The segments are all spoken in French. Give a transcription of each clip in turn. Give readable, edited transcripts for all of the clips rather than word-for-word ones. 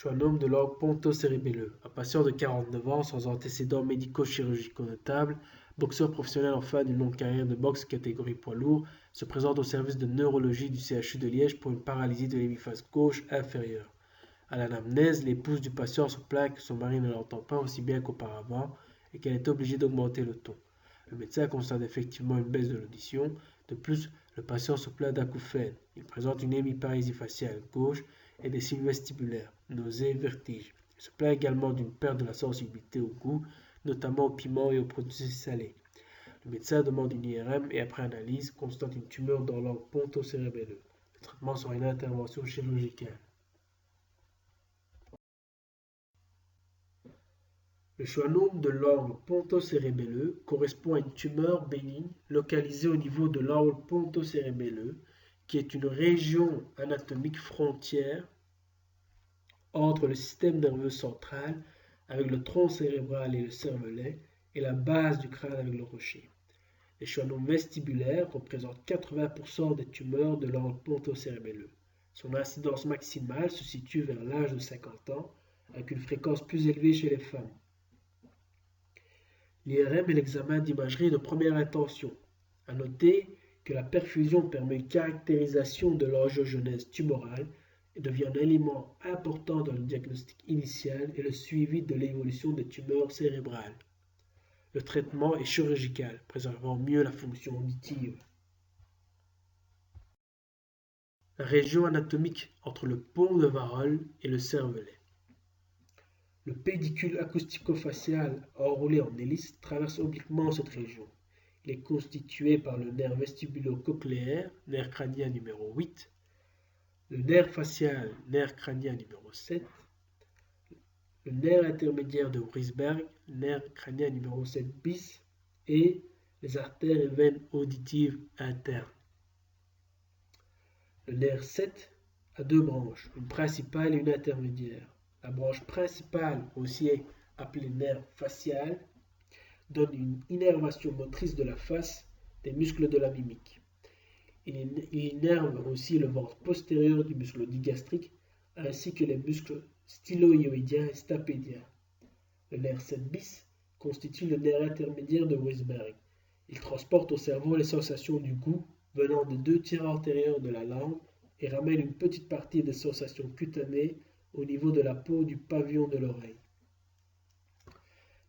Schwannome de l'orgue ponto-cérébelleux, un patient de 49 ans sans antécédents médico-chirurgicaux notables, boxeur professionnel en fin d'une longue carrière de boxe catégorie poids lourd, se présente au service de neurologie du CHU de Liège pour une paralysie de l'hémiphase gauche inférieure. À l'anamnèse, l'épouse du patient se plaint que son mari ne l'entend pas aussi bien qu'auparavant et qu'elle est obligée d'augmenter le ton. Le médecin constate effectivement une baisse de l'audition. De plus, le patient se plaint d'acouphènes. Il présente une hémiparésie faciale gauche et des signes vestibulaires, nausées, vertiges. Il se plaint également d'une perte de la sensibilité au goût, notamment aux piments et aux produits salés. Le médecin demande une IRM et après analyse, constate une tumeur dans l'orgue ponto-cérébelleux. Le traitement sera une intervention chirurgicale. Le schwannome de l'angle ponto-cérébelleux correspond à une tumeur bénigne localisée au niveau de l'angle ponto-cérébelleux, qui est une région anatomique frontière entre le système nerveux central avec le tronc cérébral et le cervelet et la base du crâne avec le rocher. Les schwannomes vestibulaires représentent 80% des tumeurs de l'angle ponto-cérébelleux. Son incidence maximale se situe vers l'âge de 50 ans, avec une fréquence plus élevée chez les femmes. L'IRM est l'examen d'imagerie de première intention. À noter que la perfusion permet une caractérisation de l'angiogenèse tumorale et devient un élément important dans le diagnostic initial et le suivi de l'évolution des tumeurs cérébrales. Le traitement est chirurgical, préservant mieux la fonction auditive. La région anatomique entre le pont de Varolles et le cervelet. Le pédicule acoustico-facial enroulé en hélice traverse obliquement cette région. Il est constitué par le nerf vestibulo-cochléaire, nerf crânien numéro 8, le nerf facial, nerf crânien numéro 7, le nerf intermédiaire de Wrisberg, nerf crânien numéro 7 bis, et les artères et veines auditives internes. Le nerf 7 a deux branches, une principale et une intermédiaire. La branche principale, aussi appelée nerf facial, donne une innervation motrice de la face des muscles de la mimique. Il innerve aussi le ventre postérieur du muscle digastrique ainsi que les muscles styloïoïdiens et stapédiens. Le nerf 7 bis constitue le nerf intermédiaire de Wrisberg. Il transporte au cerveau les sensations du goût venant des deux tiers antérieurs de la langue et ramène une petite partie des sensations cutanées au niveau de la peau du pavillon de l'oreille.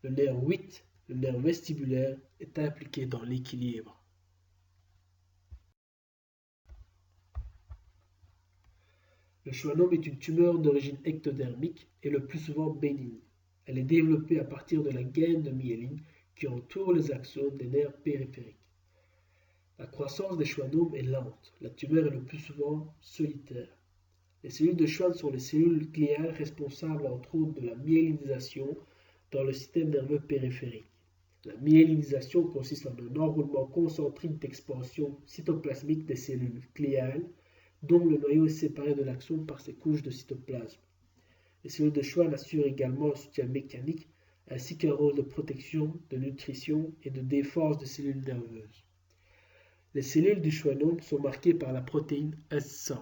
Le nerf 8, le nerf vestibulaire, est impliqué dans l'équilibre. Le schwannome est une tumeur d'origine ectodermique et le plus souvent bénigne. Elle est développée à partir de la gaine de myéline qui entoure les axones des nerfs périphériques. La croissance des schwannomes est lente. La tumeur est le plus souvent solitaire. Les cellules de Schwann sont les cellules gliales responsables entre autres de la myélinisation dans le système nerveux périphérique. La myélinisation consiste en un enroulement concentrique d'expansion cytoplasmique des cellules gliales dont le noyau est séparé de l'axone par ses couches de cytoplasme. Les cellules de Schwann assurent également un soutien mécanique ainsi qu'un rôle de protection, de nutrition et de défense des cellules nerveuses. Les cellules du schwannome sont marquées par la protéine S100.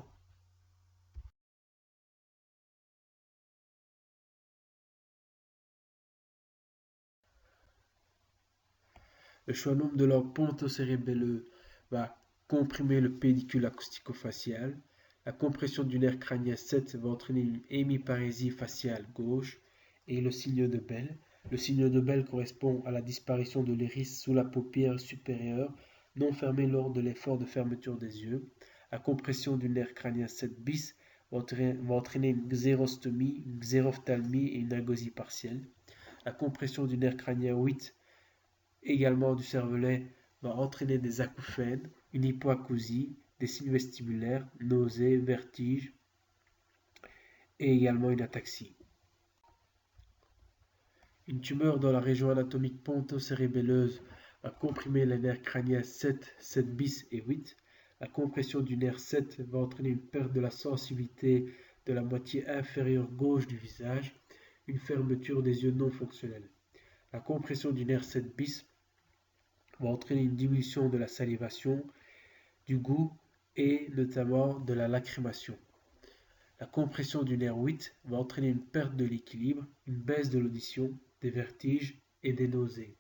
Le schwannome de l'orgue ponto-cérébelleux va comprimer le pédicule acoustico-facial. La compression du nerf crânien 7 va entraîner une hémiparésie faciale gauche et le signe de Bell. Le signe de Bell correspond à la disparition de l'iris sous la paupière supérieure non fermée lors de l'effort de fermeture des yeux. La compression du nerf crânien 7 bis va entraîner une xérostomie, une xérophthalmie et une agosie partielle. La compression du nerf crânien 8 également du cervelet va entraîner des acouphènes, une hypoacousie, des signes vestibulaires, nausées, vertiges et également une ataxie. Une tumeur dans la région anatomique ponto-cérébelleuse va comprimer les nerfs crâniens 7, 7 bis et 8. La compression du nerf 7 va entraîner une perte de la sensibilité de la moitié inférieure gauche du visage, une fermeture des yeux non fonctionnels. La compression du nerf 7 bis va entraîner une diminution de la salivation, du goût et notamment de la lacrymation. La compression du nerf 8 va entraîner une perte de l'équilibre, une baisse de l'audition, des vertiges et des nausées.